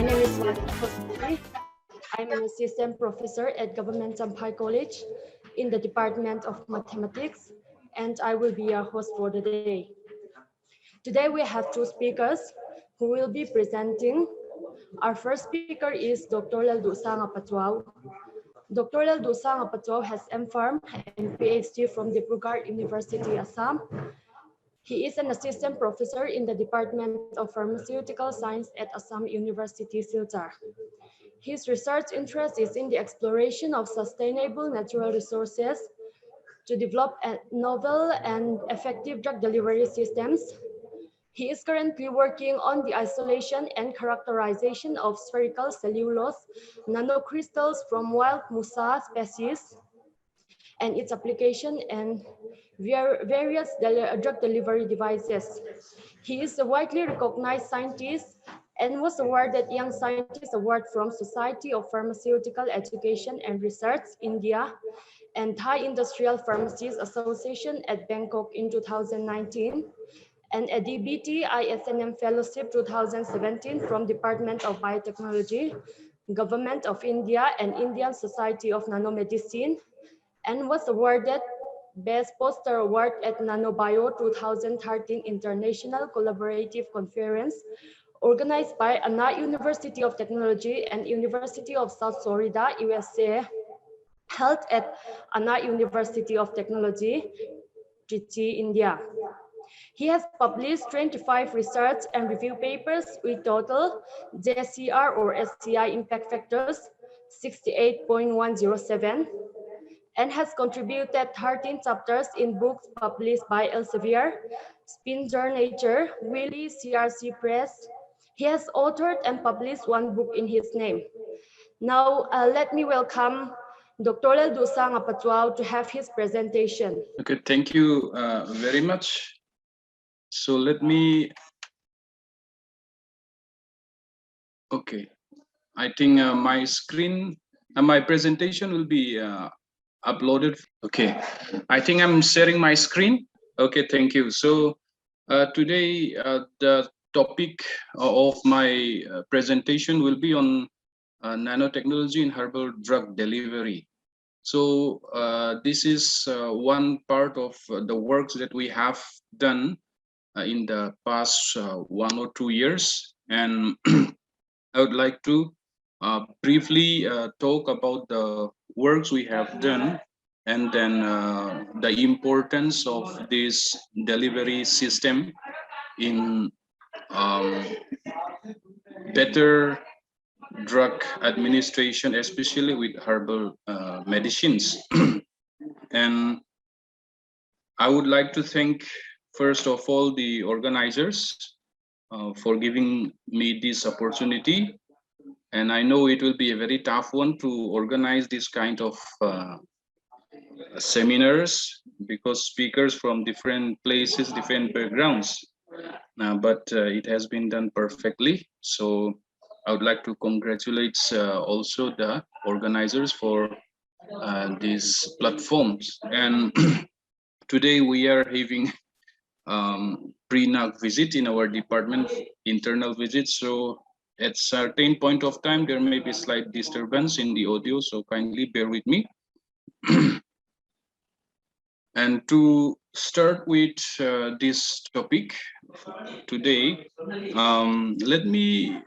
My name is Swati. I'm an assistant professor at Government Champhai College in the Department of Mathematics, and I will be your host for the day. Today we have two speakers who will be presenting. Our first speaker is Dr. Leldusang Apatwao. Dr. Leldusang Apatwao has M.Pharm and PhD from Dibrugarh University, Assam. He is an assistant professor in the Department of Pharmaceutical Science at Assam University, Silchar. His research interest is in the exploration of sustainable natural resources to develop novel and effective drug delivery systems. He is currently working on the isolation and characterization of spherical cellulose nanocrystals from wild Musa species and its application in various drug delivery devices. He is a widely recognized scientist and was awarded Young Scientist Award from Society of Pharmaceutical Education and Research, India, and Thai Industrial Pharmacists Association at Bangkok in 2019, and a DBT ISNM Fellowship 2017 from Department of Biotechnology, Government of India, and Indian Society of Nanomedicine, and was awarded Best Poster Award at NanoBio 2013 International Collaborative Conference organized by Anna University of Technology and University of South Florida, USA, held at Anna University of Technology, Trichy, India. He has published 25 research and review papers with total JCR or SCI impact factors 68.107 and has contributed 13 chapters in books published by Elsevier, Springer Nature, Wiley, CRC Press. He has authored and published one book in his name. Now, let me welcome Dr. Leldusang Apatwao to have his presentation. Okay, thank you very much. So let me, okay, I think my screen, my presentation will be uploaded. Okay, I think I'm sharing my screen. Okay, thank you. So today the topic of my presentation will be on nanotechnology in herbal drug delivery. So this is one part of the works that we have done in the past 1 or 2 years, and I would like to briefly talk about the works we have done, and then the importance of this delivery system in better drug administration, especially with herbal medicines. And I would like to thank, first of all, the organizers for giving me this opportunity. And I know it will be a very tough one to organize this kind of seminars, because speakers from different places, different backgrounds, but it has been done perfectly. So I would like to congratulate also the organizers for these platforms. And today we are having pre-NAC visit in our department, internal visit. So at certain point of time, there may be slight disturbance in the audio, so kindly bear with me. And to start with this topic today, let me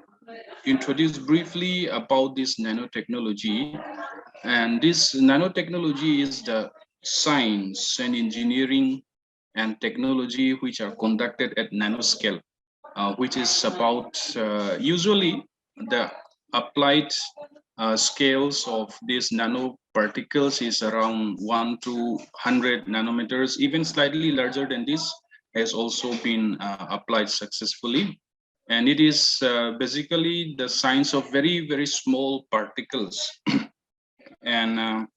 introduce briefly about this nanotechnology. And this nanotechnology is the science and engineering and technology which are conducted at nanoscale, which is about usually the applied scales of these nanoparticles is around 1 to 100 nanometers. Even slightly larger than this has also been applied successfully. And it is basically the science of very, very small particles. And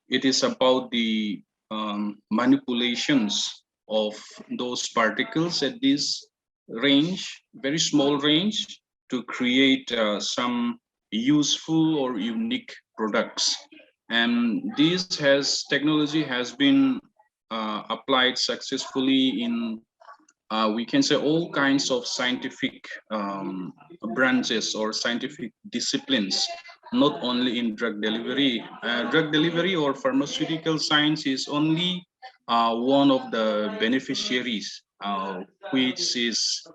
it is about the manipulations of those particles at this range, very small range, to create some useful or unique products. And technology has been applied successfully in we can say all kinds of scientific branches or scientific disciplines, not only in drug delivery. Drug delivery or pharmaceutical science is only one of the beneficiaries which is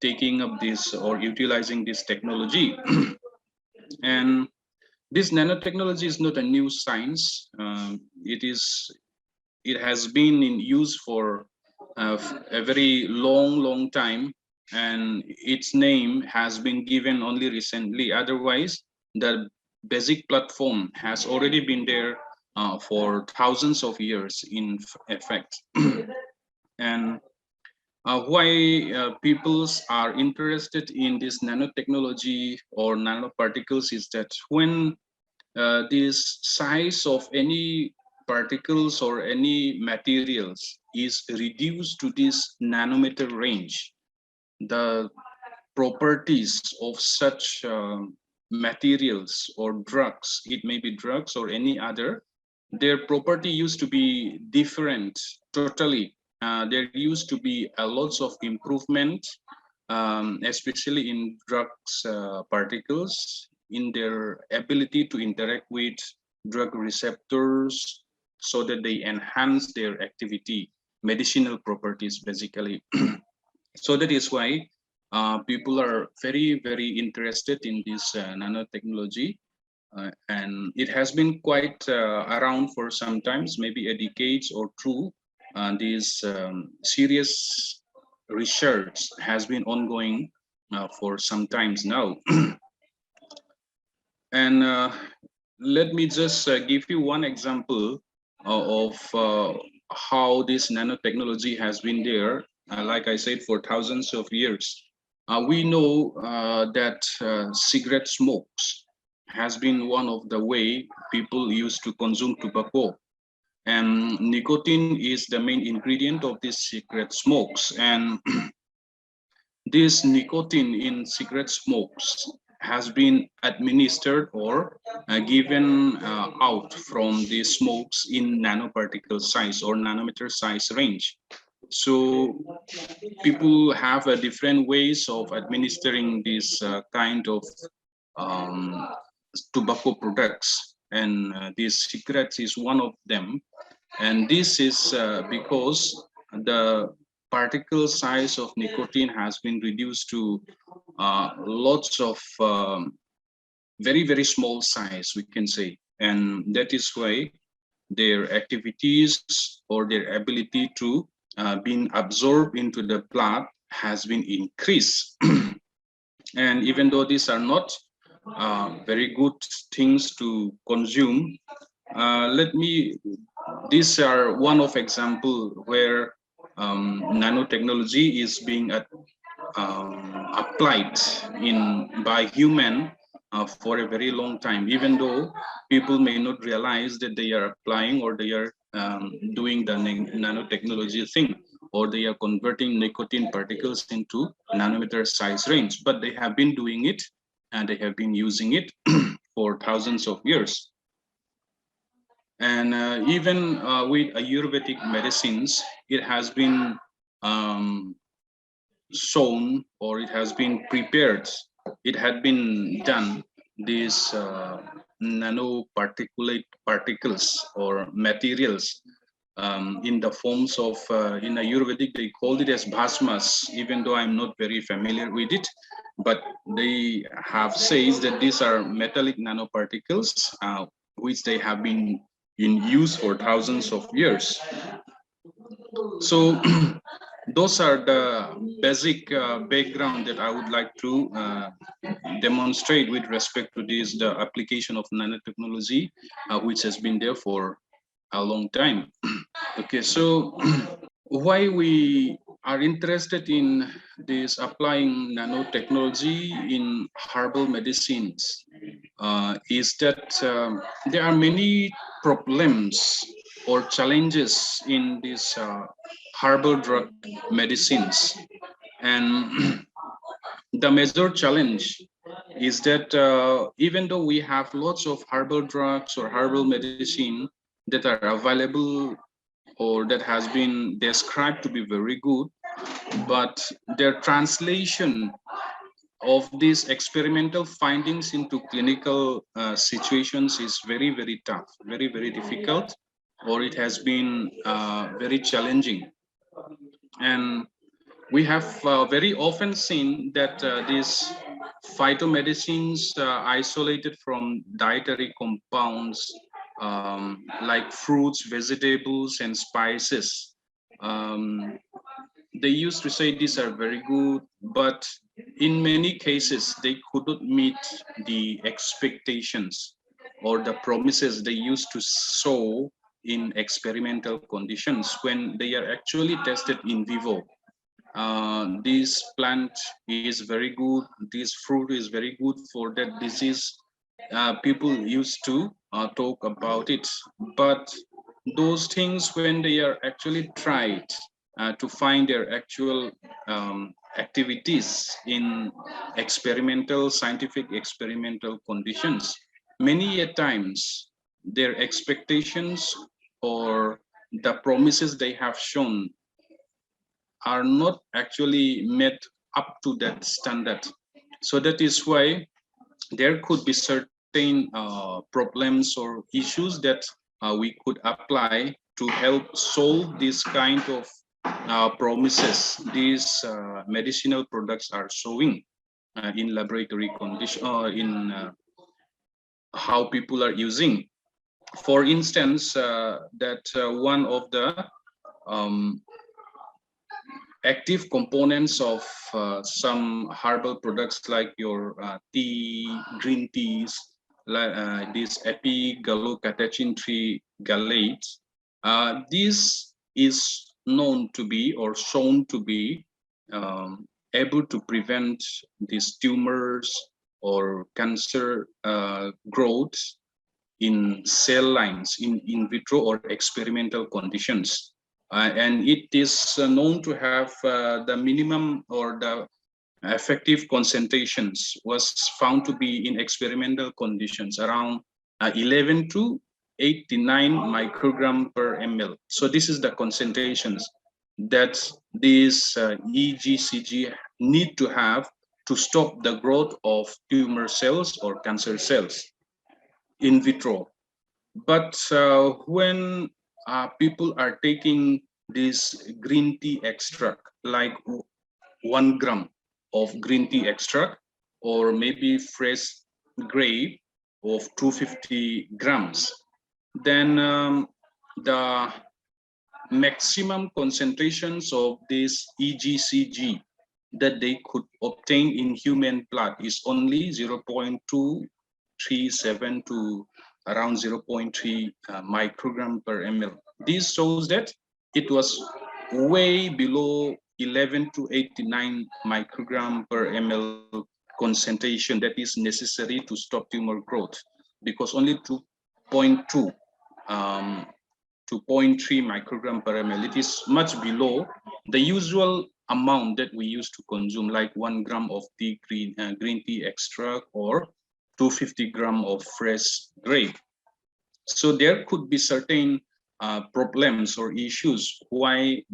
taking up this or utilizing this technology. And this nanotechnology is not a new science. It has been in use for a very long time, and its name has been given only recently. Otherwise, the basic platform has already been there for thousands of years in effect. And why peoples are interested in this nanotechnology or nanoparticles is that when this size of any particles or any materials is reduced to this nanometer range, the properties of such materials or drugs, it may be drugs or any other, their property used to be different totally. There used to be a lots of improvement, especially in drugs particles, in their ability to interact with drug receptors so that they enhance their activity, medicinal properties basically. So that is why people are very interested in this nanotechnology, and it has been quite around for some times, maybe a decades or two. This serious research has been ongoing for some times now. And let me just give you one example of how this nanotechnology has been there. Like I said, for thousands of years. We know that cigarette smokes has been one of the way people used to consume tobacco. And nicotine is the main ingredient of these cigarette smokes. And this nicotine in cigarette smokes has been administered or given out from the smokes in nanoparticle size or nanometer size range. So people have different ways of administering this kind of um, tobacco products, and these cigarettes is one of them. And this is because the particle size of nicotine has been reduced to lots of very small size, we can say. And that is why their activities or their ability to being absorbed into the blood has been increased. And even though these are not very good things to consume, these are one of example where nanotechnology is being applied in by human for a very long time, even though people may not realize that they are applying or they are doing the nanotechnology thing, or they are converting nicotine particles into nanometer size range, but they have been doing it and they have been using it for thousands of years. And even with Ayurvedic medicines, it has been shown, or it has been prepared, it had been done, these nanoparticulate particles or materials in the forms of, in Ayurvedic, they called it as bhasmas, even though I'm not very familiar with it. But they have says that these are metallic nanoparticles, which they have been in use for thousands of years. So those are the basic background that I would like to demonstrate with respect to this, the application of nanotechnology, which has been there for a long time. Okay, so why we are interested in this applying nanotechnology in herbal medicines is that there are many problems or challenges in these herbal drug medicines. And the major challenge is that even though we have lots of herbal drugs or herbal medicine that are available or that has been described to be very good, but their translation of these experimental findings into clinical situations is very, very tough, very, very difficult, or it has been very challenging. And we have very often seen that these phytomedicines isolated from dietary compounds like fruits, vegetables, and spices. Um, they used to say these are very good, but in many cases they couldn't meet the expectations or the promises they used to show in experimental conditions when they are actually tested in vivo. This plant is very good, this fruit is very good for that disease. People used to talk about it, but those things, when they are actually tried to find their actual activities in experimental, scientific experimental conditions, many a times their expectations or the promises they have shown are not actually met up to that standard. So that is why there could be certain problems or issues that we could apply to help solve this kind of promises these medicinal products are showing in laboratory condition or in how people are using. For instance, that one of the um, active components of some herbal products like your tea, green teas, like this epigallocatechin tree gallate. This is known to be or shown to be able to prevent these tumors or cancer growth in cell lines in vitro or experimental conditions. And it is known to have the minimum or the effective concentrations was found to be in experimental conditions around 11 to 89 microgram per ml. So this is the concentrations that these EGCG need to have to stop the growth of tumor cells or cancer cells in vitro. But when people are taking this green tea extract, like 1 gram of green tea extract, or maybe fresh grape of 250 grams, then the maximum concentrations of this EGCG that they could obtain in human blood is only 0.237 to around 0.3 microgram per ml. This shows that it was way below 11 to 89 microgram per ml concentration that is necessary to stop tumor growth, because only 2.2 to zero point 0.3 microgram per ml. It is much below the usual amount that we used to consume, like 1 gram of green tea extract or 250 gram of fresh grape. So there could be certain problems or issues why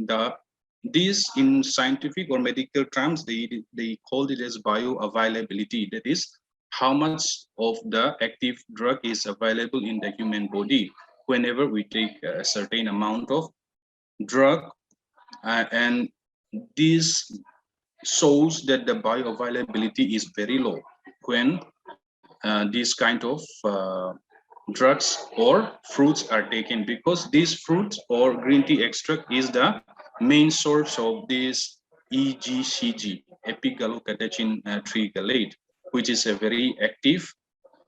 these in scientific or medical terms they called it as bioavailability. That is how much of the active drug is available in the human body whenever we take a certain amount of drug, and this shows that the bioavailability is very low when these kind of drugs or fruits are taken, because this fruit or green tea extract is the main source of this EGCG, epigallocatechin tree gallate, which is a very active,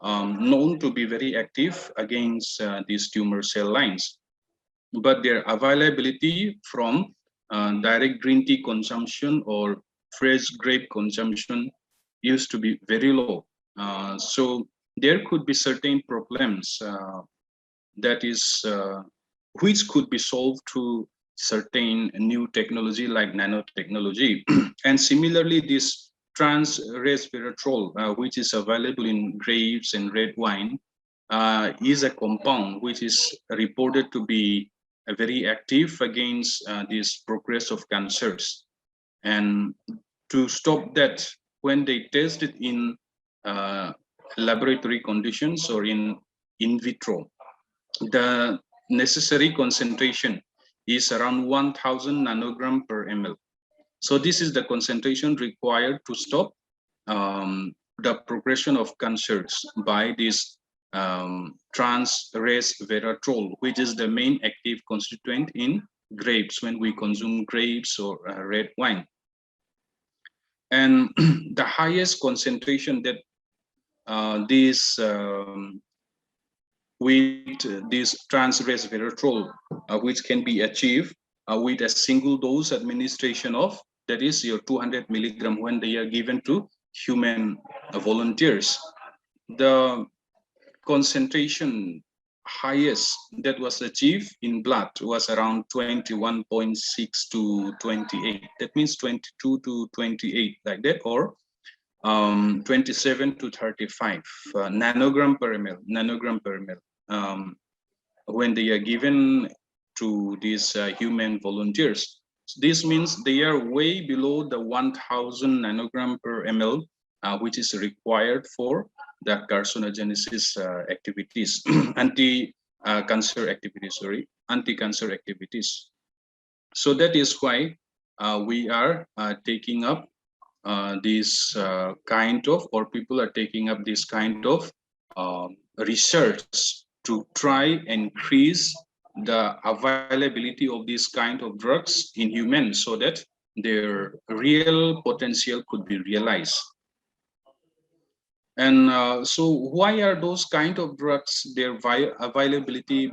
known to be very active against these tumor cell lines. But their availability from direct green tea consumption or fresh grape consumption used to be very low. So there could be certain problems that is which could be solved through certain new technology like nanotechnology. And similarly, this trans resveratrol, which is available in grapes and red wine, is a compound which is reported to be very active against this progress of cancers. And to stop that, when they test it in laboratory conditions or in vitro, the necessary concentration is around 1000 nanogram per ml. So this is the concentration required to stop the progression of cancers by this trans resveratrol, which is the main active constituent in grapes when we consume grapes or red wine. And the highest concentration that this trans resveratrol, which can be achieved with a single dose administration of, that is your 200 milligram when they are given to human volunteers. The concentration highest that was achieved in blood was around 21.6 to 28. That means 22 to 28, like that, or 27 to 35 nanogram per ml, when they are given to these human volunteers. So this means they are way below the 1000 nanogram per ml, which is required for the carcinogenesis activities, anti-cancer activities. So that is why we are taking up this kind of, or people are taking up this kind of research to try and increase the availability of this kind of drugs in humans so that their real potential could be realized. And so why are those kind of drugs, their bioavailability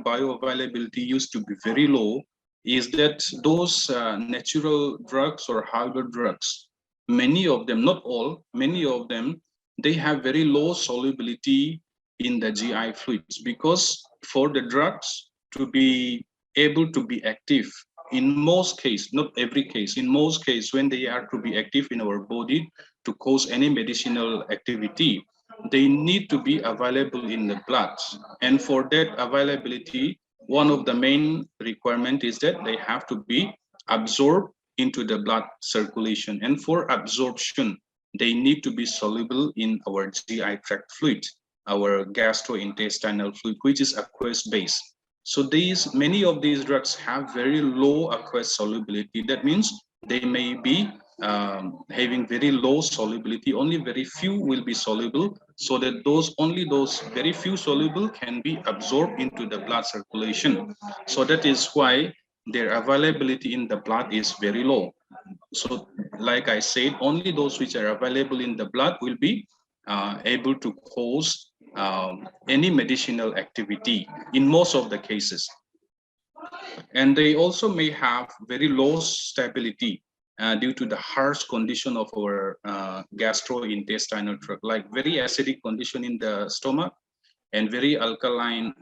used to be very low, is that those natural drugs or herbal drugs, many of them, not all, many of them, they have very low solubility in the GI fluids, because for the drugs to be able to be active, in most cases, not every case, in most cases, when they are to be active in our body to cause any medicinal activity, they need to be available in the blood. And for that availability, one of the main requirements is that they have to be absorbed into the blood circulation. And for absorption, they need to be soluble in our GI tract fluid, our gastrointestinal fluid, which is aqueous base. So many of these drugs have very low aqueous solubility. That means they may be having very low solubility. Only very few will be soluble, so that only those very few soluble can be absorbed into the blood circulation. So that is why their availability in the blood is very low. So like I said, only those which are available in the blood will be able to cause any medicinal activity in most of the cases. And they also may have very low stability due to the harsh condition of our gastrointestinal tract, like very acidic condition in the stomach and very alkaline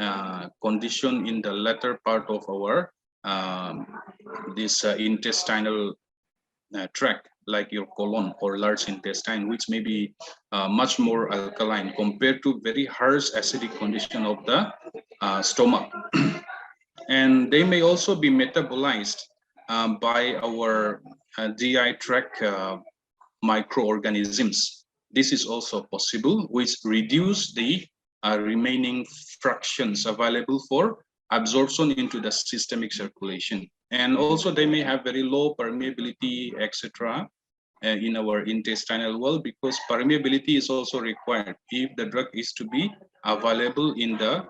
condition in the latter part of our intestinal tract, like your colon or large intestine, which may be much more alkaline compared to very harsh acidic condition of the stomach. And they may also be metabolized by our GI tract microorganisms. This is also possible, which reduce the remaining fractions available for absorption into the systemic circulation. And also they may have very low permeability, etc. In our intestinal wall, because permeability is also required if the drug is to be available in the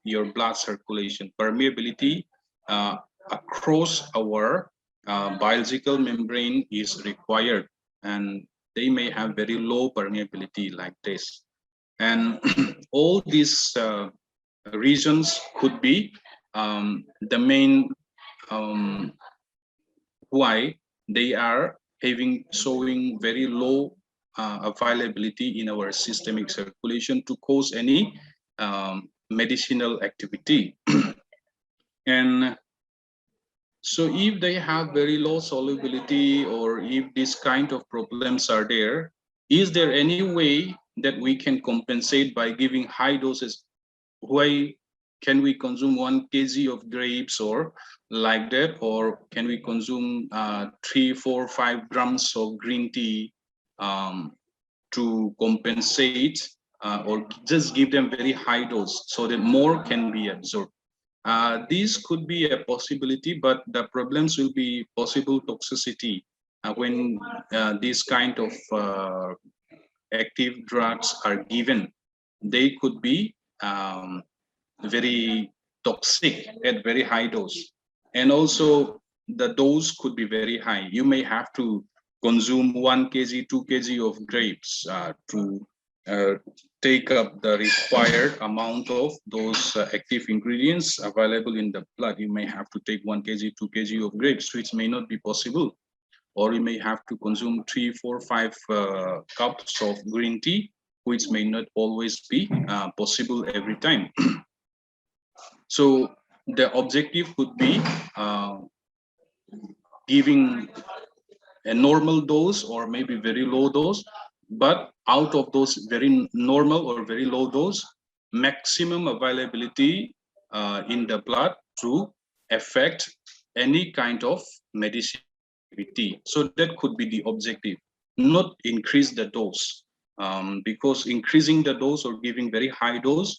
your blood circulation. Permeability across our biological membrane is required, and they may have very low permeability like this. And all these reasons could be the main why they are showing very low availability in our systemic circulation to cause any medicinal activity. And so if they have very low solubility, or if this kind of problems are there, is there any way that we can compensate by giving high doses? Why can we consume 1 kg of grapes or like that, or can we consume 3, 4, 5 grams of green tea to compensate or just give them very high dose so that more can be absorbed. This could be a possibility, but the problems will be possible toxicity when these kind of active drugs are given. They could be very toxic at very high dose, and also the dose could be very high. You may have to consume 1 kg, 2 kg of grapes to uh, take up the required amount of those active ingredients available in the blood. You may have to take 1 kg, 2 kg of grapes, which may not be possible. Or you may have to consume 3, 4, 5 cups of green tea, which may not always be possible every time. So the objective could be giving a normal dose or maybe very low dose, but out of those very normal or very low dose, maximum availability in the blood to affect any kind of medicine activity. So that could be the objective, not increase the dose, because increasing the dose or giving very high dose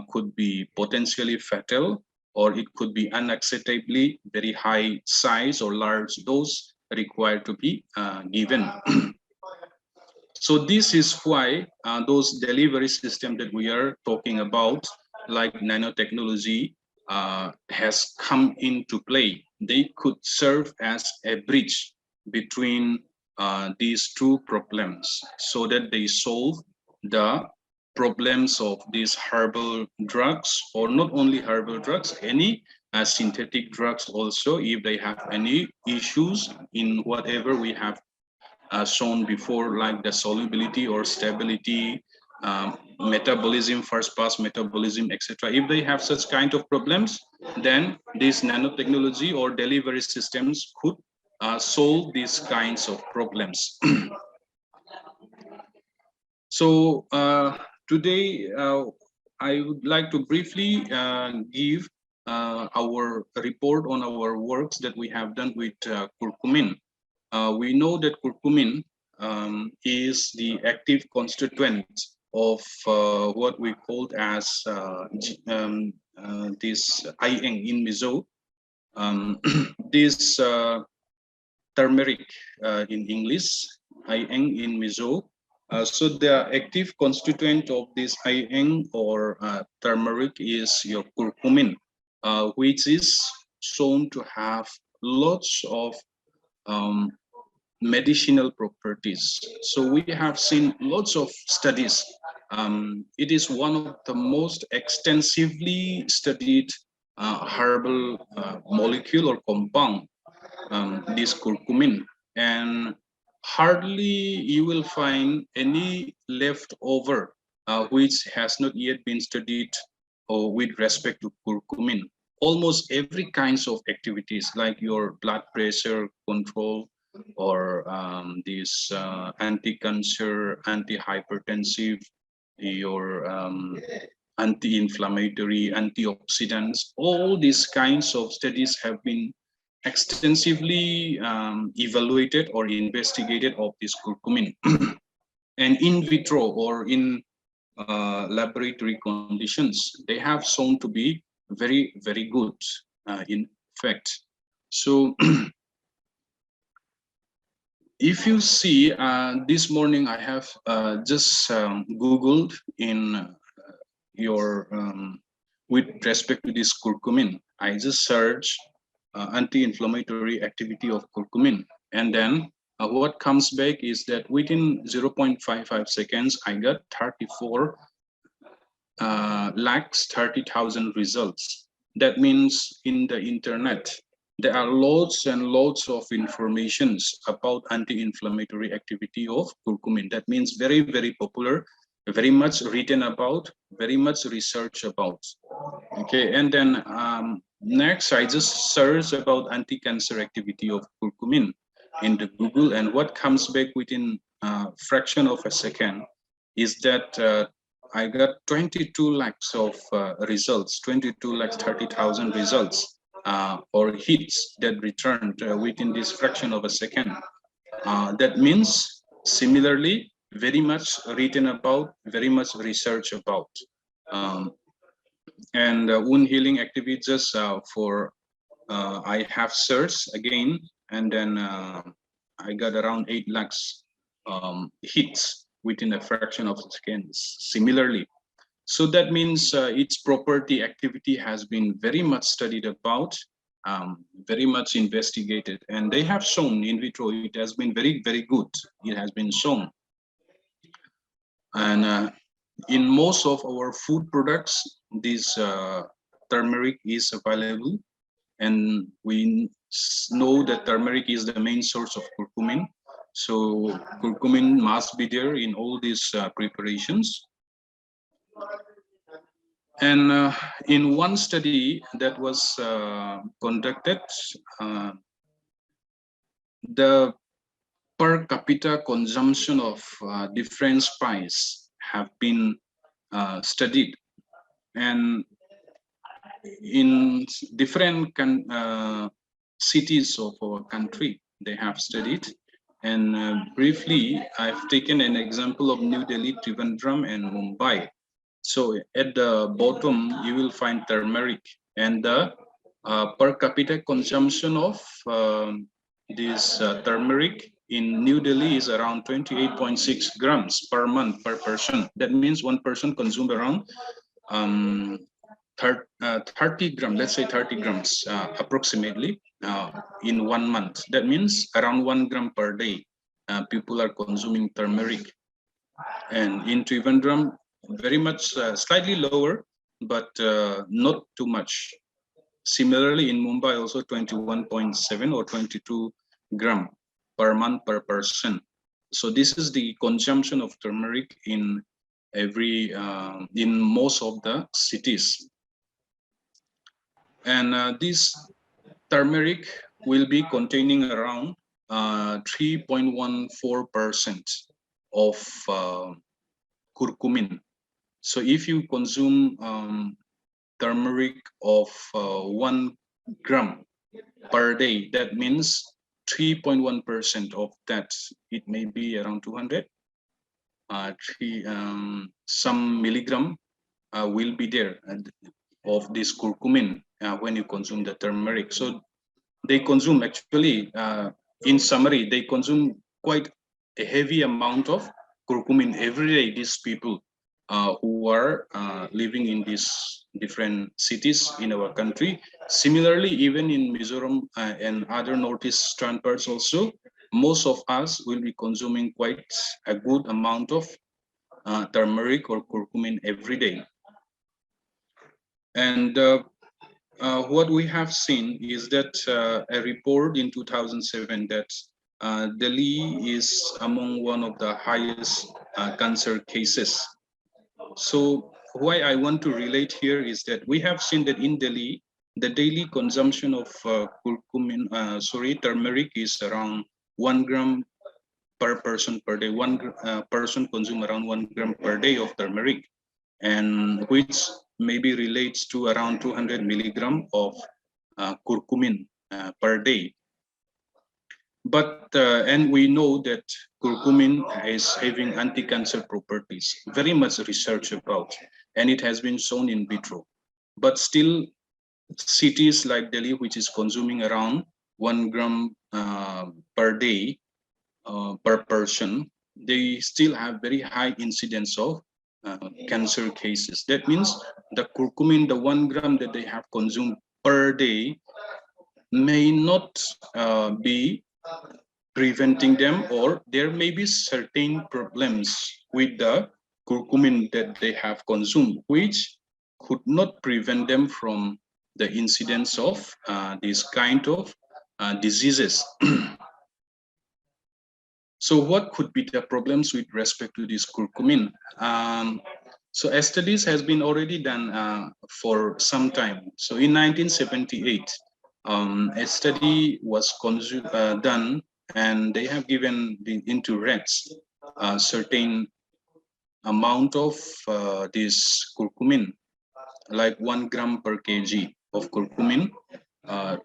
could be potentially fatal, or it could be unacceptably very high size or large dose required to be given. So this is why those delivery system that we are talking about, like nanotechnology, has come into play. They could serve as a bridge between these two problems so that they solve the problems of these herbal drugs, or not only herbal drugs, any synthetic drugs also, if they have any issues in whatever we have shown before, like the solubility or stability, metabolism, first pass metabolism, etc. If they have such kind of problems, then this nanotechnology or delivery systems could solve these kinds of problems. So today I would like to briefly give our report on our works that we have done with curcumin. We know that curcumin is the active constituent of what we called as this IN in Mizo. This turmeric in English, IN in Mizo. So the active constituent of this IN or turmeric is your curcumin, which is shown to have lots of medicinal properties. So we have seen lots of studies. It is one of the most extensively studied herbal molecule or compound, this curcumin, and hardly you will find any leftover which has not yet been studied or with respect to curcumin. Almost every kinds of activities like your blood pressure control, or this anti-cancer, anti-hypertensive, your anti-inflammatory, antioxidants, all these kinds of studies have been extensively evaluated or investigated of this curcumin. And in vitro or in laboratory conditions, they have shown to be very, very good in fact. So if you see, this morning I have just Googled in your, with respect to this curcumin, I just search anti-inflammatory activity of curcumin. And then what comes back is that within 0.55 seconds, I got 34 lakhs 30,000 results. That means in the internet, there are lots and lots of informations about anti-inflammatory activity of curcumin. That means very, very popular, very much written about, very much research about. Okay, and then next I just search about anti-cancer activity of curcumin in the Google, and what comes back within a fraction of a second is that I got 22 lakhs of results, 22 lakhs 30,000 results or hits that returned within this fraction of a second. That means similarly, very much written about, very much research about. Um, and wound healing activities for I have searched again, and then I got around 8 lakhs hits within a fraction of seconds. Similarly, so that means its property activity has been very much studied about, very much investigated, and they have shown in vitro it has been very, very good. It has been shown. And in most of our food products, this turmeric is available. And we know that turmeric is the main source of curcumin. So curcumin must be there in all these preparations. And in one study that was conducted, uh, the per capita consumption of different spices have been studied. And in different cities of our country, they have studied. And briefly, I've taken an example of New Delhi, Trivandrum, and Mumbai. So at the bottom, you will find turmeric, and the per capita consumption of this turmeric in New Delhi is around 28.6 grams per month per person. That means one person consumed around um, 30 grams, let's say 30 grams approximately in 1 month. That means around 1 gram per day. People are consuming turmeric. And in Trivandrum, very much slightly lower, but not too much. Similarly, in Mumbai, also 21.7 or 22 gram per month per person. So this is the consumption of turmeric in in most of the cities. And this turmeric will be containing around 3.14% of curcumin. So if you consume turmeric of 1 gram per day, that means 3.1% of that, it may be around 200, some milligram will be there of this curcumin when you consume the turmeric. So they consume actually, in summary, they consume quite a heavy amount of curcumin every day, these people who are living in these different cities in our country. Similarly, even in Mizoram and other northeastern parts also, most of us will be consuming quite a good amount of turmeric or curcumin every day. And what we have seen is that a report in 2007 that Delhi is among one of the highest cancer cases. So why I want to relate here is that we have seen that in Delhi, the daily consumption of turmeric is around 1 gram per person per day. One person consume around 1 gram per day of turmeric, and which maybe relates to around 200 milligram of curcumin per day. But and we know that curcumin is having anti-cancer properties, very much research about, and it has been shown in vitro. But still, cities like Delhi, which is consuming around 1 gram per day per person, they still have very high incidence of cancer cases. That means the curcumin, the 1 gram that they have consumed per day, may not be preventing them, or there may be certain problems with the curcumin that they have consumed, which could not prevent them from the incidence of this kind of diseases. So what could be the problems with respect to this curcumin? So studies has been already done for some time. So in 1978, a study was done, and they have given into rats certain amount of this curcumin, like 1 gram per kg of curcumin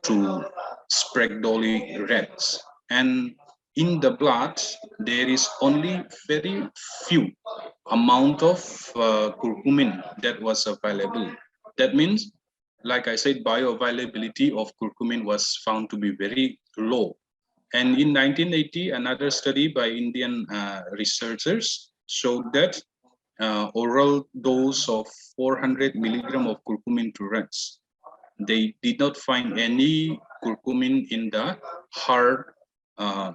to Sprague-Dawley rats. And in the blood, there is only very few amount of curcumin that was available. That means, like I said, bioavailability of curcumin was found to be very low. And in 1980, another study by Indian researchers showed that oral dose of 400 milligram of curcumin to rats, they did not find any curcumin in the heart the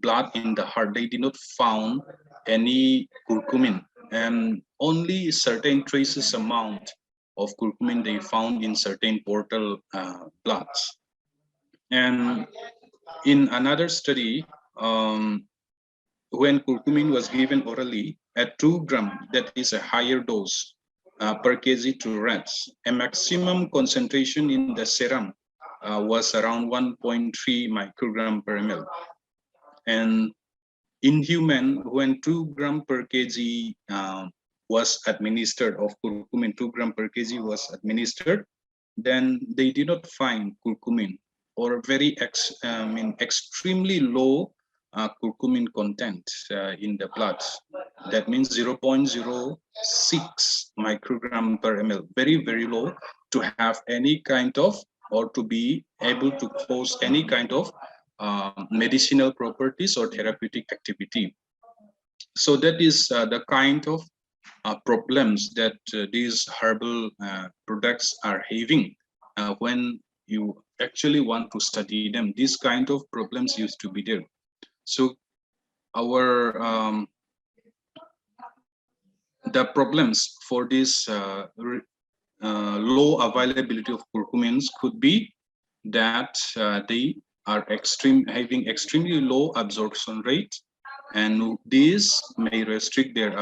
blood in the heart. They did not found any curcumin, and only certain traces amount of curcumin they found in certain portal bloods. And in another study, when curcumin was given orally at 2 gram, that is a higher dose per kg to rats, a maximum concentration in the serum was around 1.3 microgram per ml. And in human, when 2 gram per kg was administered of curcumin, 2 gram per kg was administered, then they did not find curcumin, or very extremely low curcumin content in the blood. That means 0.06 microgram per ml, very, very low to have any kind of, or to be able to cause any kind of medicinal properties or therapeutic activity. So that is the kind of problems that these herbal products are having when you actually want to study them. These kind of problems used to be there. So our the problems for this low availability of curcumins could be that they are having extremely low absorption rate, and this may restrict their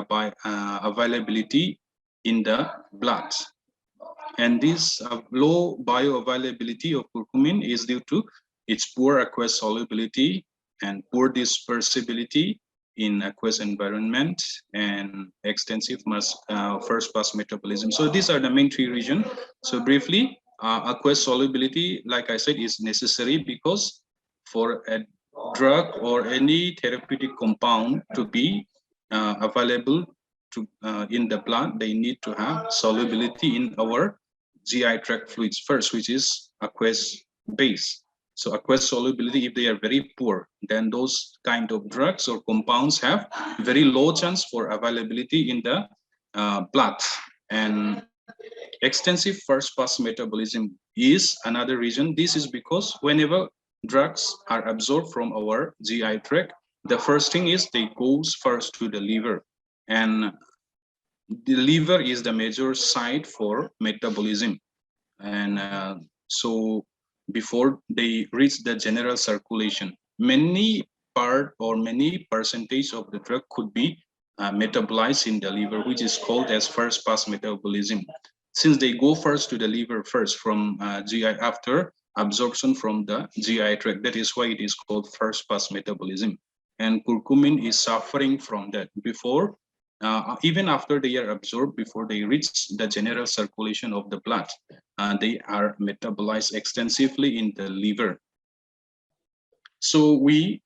availability in the blood. And this low bioavailability of curcumin is due to its poor aqueous solubility and poor dispersibility in aqueous environment and extensive first pass metabolism. So these are the main three reasons. So briefly, aqueous solubility, like I said, is necessary because for a drug or any therapeutic compound to be available to in the blood, they need to have solubility in our GI tract fluids first, which is aqueous base. So aqueous solubility, if they are very poor, then those kind of drugs or compounds have very low chance for availability in the blood. And extensive first pass metabolism is another reason. This is because whenever drugs are absorbed from our GI tract, the first thing is they goes first to the liver, and the liver is the major site for metabolism. And so before they reach the general circulation, many part or many percentage of the drug could be metabolized in the liver, which is called as first pass metabolism, since they go first to the liver first from GI after absorption from the GI tract. That is why it is called first pass metabolism. And curcumin is suffering from that. Before even after they are absorbed, before they reach the general circulation of the blood, they are metabolized extensively in the liver. So we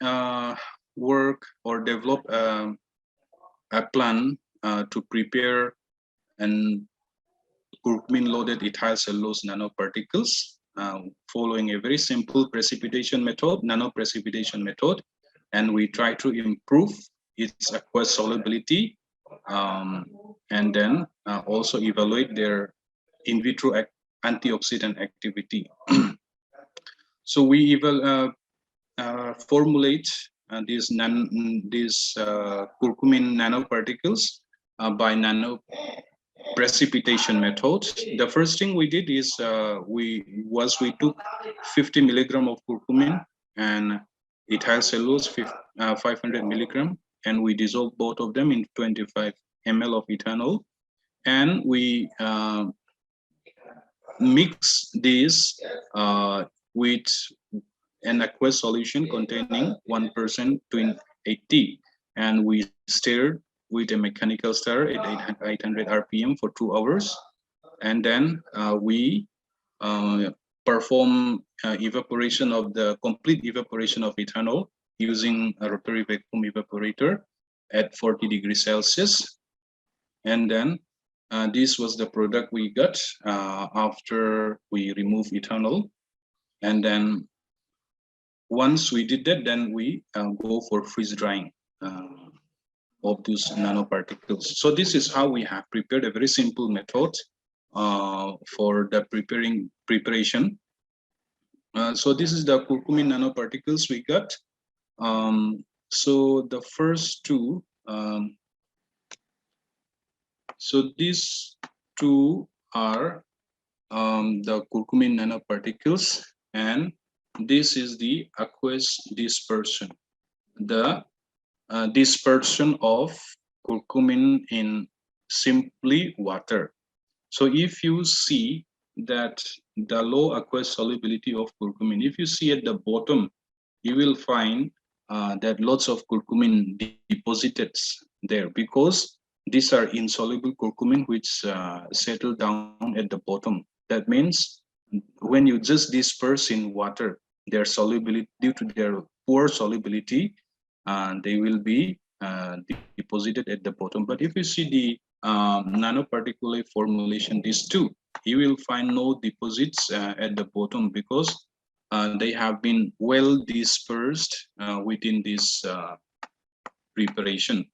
work or develop a plan to prepare an curcumin-loaded ethyl cellulose nanoparticles following a very simple precipitation method, nanoprecipitation method, and we try to improve its aqueous solubility, and then also evaluate their in vitro antioxidant activity. So we formulate these curcumin nanoparticles by nano precipitation method. The first thing we did is we took 50 milligram of curcumin and ethyl cellulose 500 milligram, and we dissolved both of them in 25 ml of ethanol, and we mix this with an aqueous solution containing 1% to 80, and we stir with a mechanical stir at 800 RPM for 2 hours. And then we perform evaporation of the complete evaporation of ethanol using a rotary vacuum evaporator at 40 degrees Celsius. And then this was the product we got after we remove ethanol. And then once we did that, then we go for freeze drying of those nanoparticles. So this is how we have prepared a very simple method for the preparation. So this is the curcumin nanoparticles we got. So the first two, so these two are the curcumin nanoparticles, and this is the aqueous dispersion, the dispersion of curcumin in simply water. So if you see that the low aqueous solubility of curcumin, if you see at the bottom, you will find that lots of curcumin deposited there, because these are insoluble curcumin which settle down at the bottom. That means when you just disperse in water, their solubility, due to their poor solubility, they will be deposited at the bottom. But if you see the nanoparticulate formulation, these two, you will find no deposits at the bottom, because they have been well dispersed within this preparation.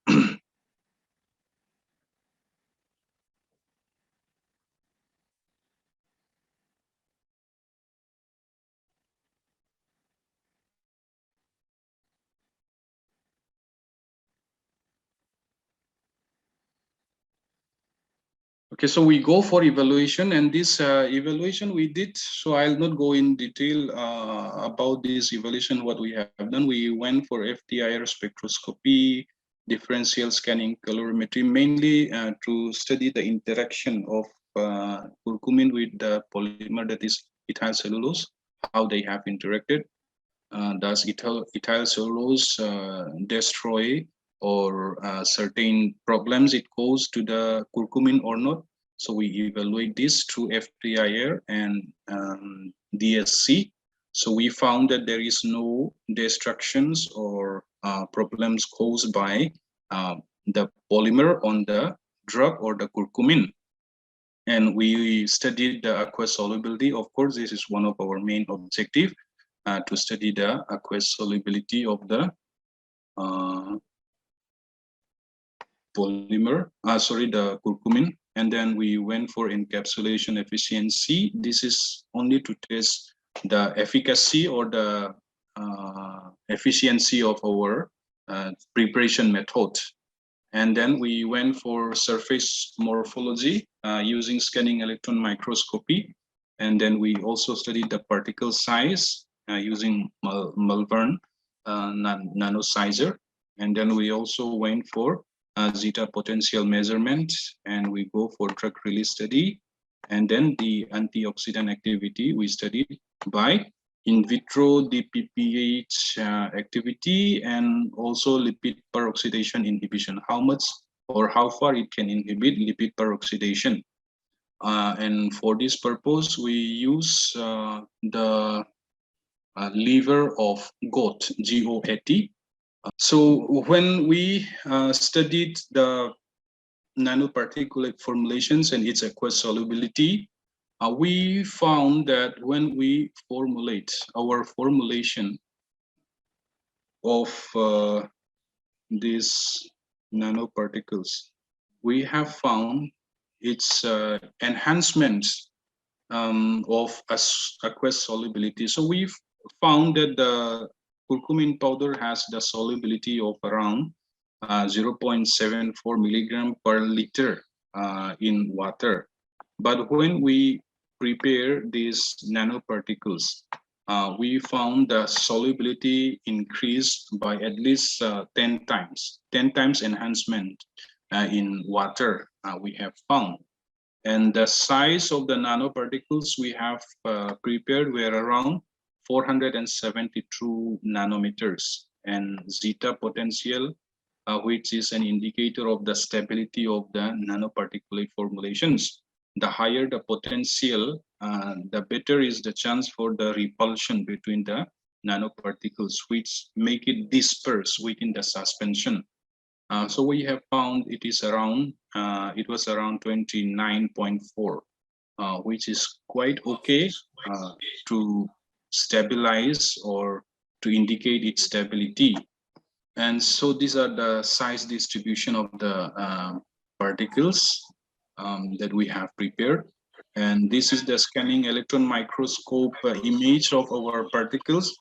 Okay, so we go for evaluation, and this evaluation we did, so I'll not go in detail about this evaluation, what we have done. We went for FTIR spectroscopy, differential scanning, colorimetry, mainly to study the interaction of curcumin with the polymer, that is ethyl cellulose, how they have interacted. Does ethyl cellulose destroy or certain problems it causes to the curcumin or not? So we evaluate this through FTIR and DSC. So we found that there is no destructions or problems caused by the polymer on the drug or the curcumin. And we studied the aqueous solubility. Of course, this is one of our main objectives, to study the aqueous solubility of the polymer, the curcumin. And then we went for encapsulation efficiency. This is only to test the efficacy or the efficiency of our preparation method. And then we went for surface morphology using scanning electron microscopy. And then we also studied the particle size using Malvern nanosizer. And then we also went for zeta potential measurement, and we go for drug release study. And then the antioxidant activity we studied by in vitro DPPH activity, and also lipid peroxidation inhibition, how much or how far it can inhibit lipid peroxidation. And for this purpose, we use the liver of goat, GOAT. So when we studied the nanoparticulate formulations and its aqueous solubility, we found that when we formulate our formulation of these nanoparticles, we have found its enhancement of aqueous solubility. So we've found that the curcumin powder has the solubility of around 0.74 milligram per liter in water. But when we prepare these nanoparticles, we found the solubility increased by at least 10 times enhancement in water we have found. And the size of the nanoparticles we have prepared were around 472 nanometers, and zeta potential which is an indicator of the stability of the nanoparticulate formulations. The higher the potential, the better is the chance for the repulsion between the nanoparticles, which make it disperse within the suspension. So we have found it is around, it was around 29.4, which is quite okay to stabilize or to indicate its stability. And so these are the size distribution of the particles that we have prepared. And this is the scanning electron microscope image of our particles.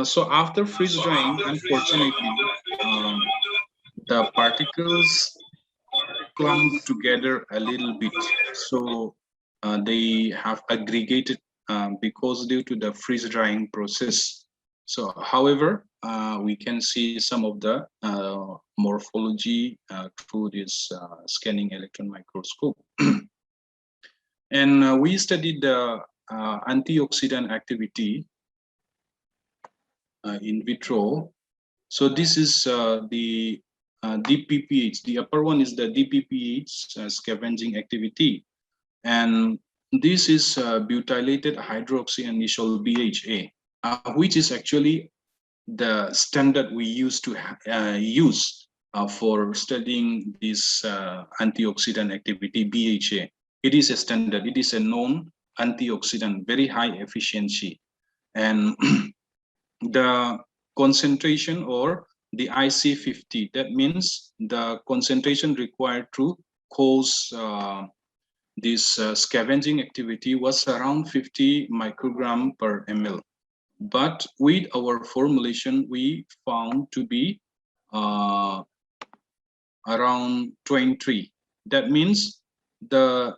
So after freeze drying, unfortunately, the particles clump together a little bit. So they have aggregated because due to the freeze drying process. So however, we can see some of the morphology through this scanning electron microscope. And we studied the antioxidant activity in vitro. So this is the DPPH. The upper one is the DPPH scavenging activity. And this is butylated hydroxyanisole BHA, which is actually the standard we used to use for studying this antioxidant activity, BHA. It is a standard, it is a known antioxidant, very high efficiency. And the concentration or the IC50, that means the concentration required to cause this scavenging activity was around 50 microgram per ml. But with our formulation, we found to be around 23. That means the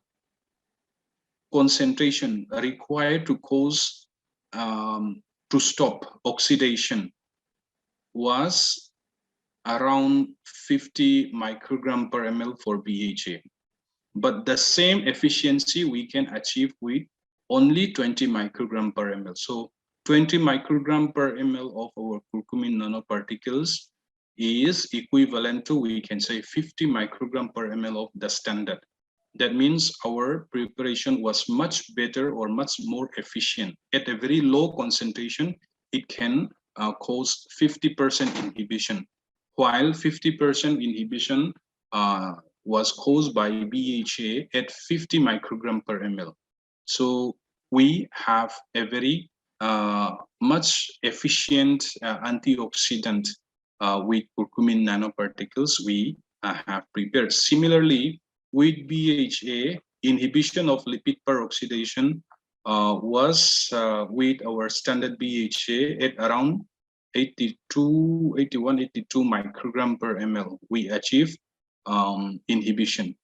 concentration required to cause to stop oxidation was around 50 microgram per ml for BHA. But the same efficiency we can achieve with only 20 microgram per ml. So 20 microgram per ml of our curcumin nanoparticles is equivalent to, we can say, 50 microgram per ml of the standard. That means our preparation was much better or much more efficient. At a very low concentration, it can cause 50% inhibition, while 50% inhibition was caused by BHA at 50 microgram per ml. So we have a very much efficient antioxidant with curcumin nanoparticles we have prepared. Similarly, with BHA, inhibition of lipid peroxidation was with our standard BHA at around 82, 81, 82 microgram per ml. We achieve inhibition.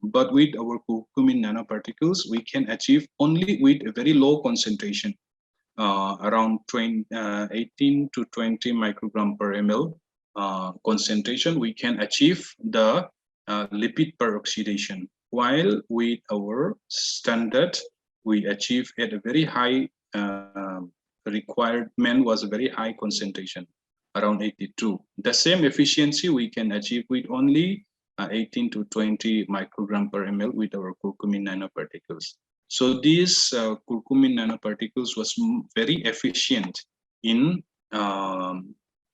But with our curcumin nanoparticles, we can achieve only with a very low concentration, around 18 to 20 microgram per ml concentration, we can achieve the lipid peroxidation. While with our standard, we achieve at a very high requirement was a very high concentration, around 82. The same efficiency we can achieve with only 18 to 20 microgram per ml with our curcumin nanoparticles. So these curcumin nanoparticles was very efficient in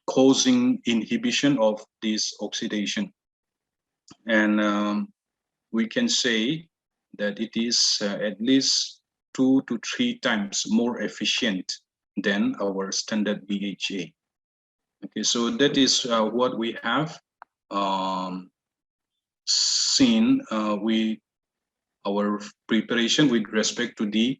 causing inhibition of this oxidation. And we can say that it is at least 2 to 3 times more efficient than our standard BHA. Okay, so that is what we have seen with our preparation with respect to the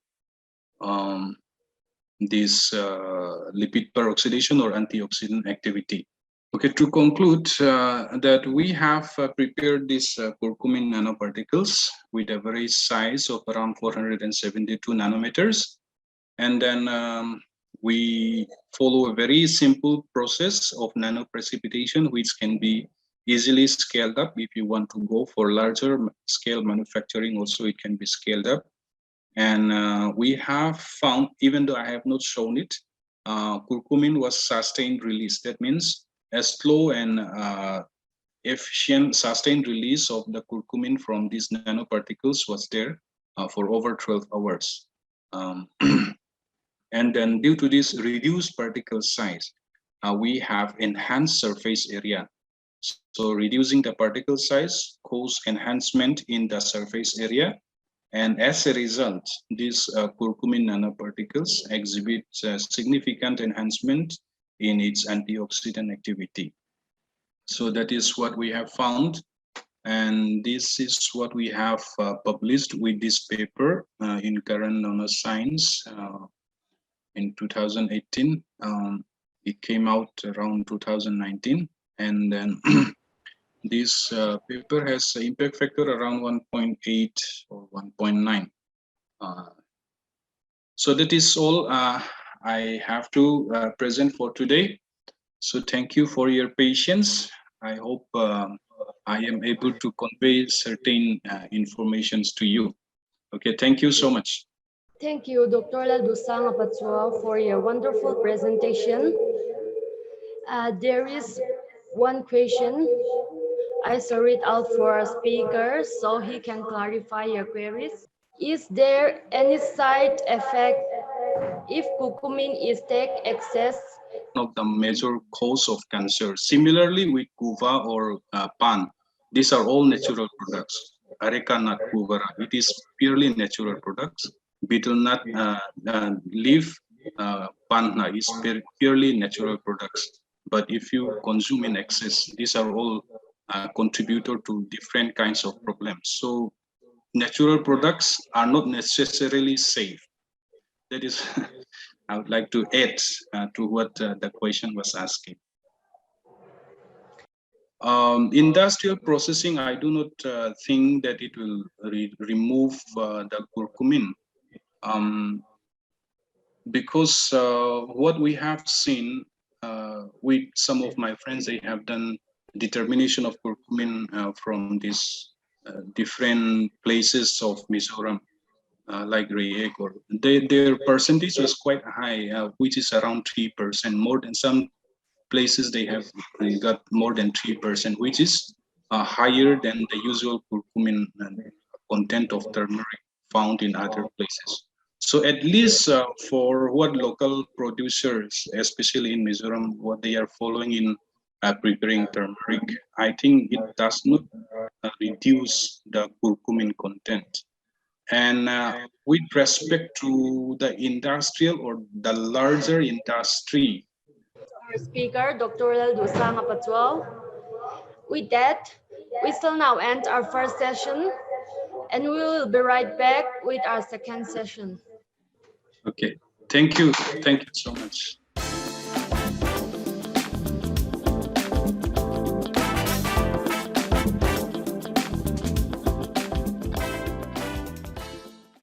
this lipid peroxidation or antioxidant activity. Okay, to conclude that we have prepared these curcumin nanoparticles with a average size of around 472 nanometers. And then we follow a very simple process of nanoprecipitation, which can be easily scaled up. If you want to go for larger scale manufacturing, also it can be scaled up. And we have found, even though I have not shown it, curcumin was sustained release. That means a slow and efficient sustained release of the curcumin from these nanoparticles was there for over 12 hours. And then due to this reduced particle size, we have enhanced surface area. So reducing the particle size causes enhancement in the surface area. And as a result, these curcumin nanoparticles exhibit significant enhancement in its antioxidant activity. So that is what we have found. And this is what we have published with this paper in Current Nanoscience in 2018. It came out around 2019. And then this paper has an impact factor around 1.8 or 1.9. So that is all I have to present for today. So thank you for your patience. I hope I am able to convey certain informations to you. Okay, thank you so much. Thank you, Dr. Ladusang Apatsua, for your wonderful presentation. There is one question. I shall read out for our speaker so he can clarify your queries. Is there any side effect if curcumin is taken excess? One of the major cause of cancer. Similarly with guava or pan, these are all natural products. Areca nut guava, it is purely natural products. Betel nut leaf, panna is purely natural products. But if you consume in excess, these are all contributor to different kinds of problems. So natural products are not necessarily safe. That is, I would like to add to what the question was asking. Industrial processing, I do not think that it will remove the curcumin. Because what we have seen with some of my friends, they have done determination of curcumin from these different places of Mizoram, like Rayek, or their percentage was quite high, which is around 3%. More than some places, they have got more than 3%, which is higher than the usual curcumin content of turmeric found in other places. So at least for what local producers, especially in Mizoram, what they are following in preparing turmeric, I think it does not reduce the curcumin content. And with respect to the industrial or the larger industry, Our speaker, Dr. Ladusang Apatsua. With that, we shall now end our first session, and we will be right back with our second session. okay, thank you so much.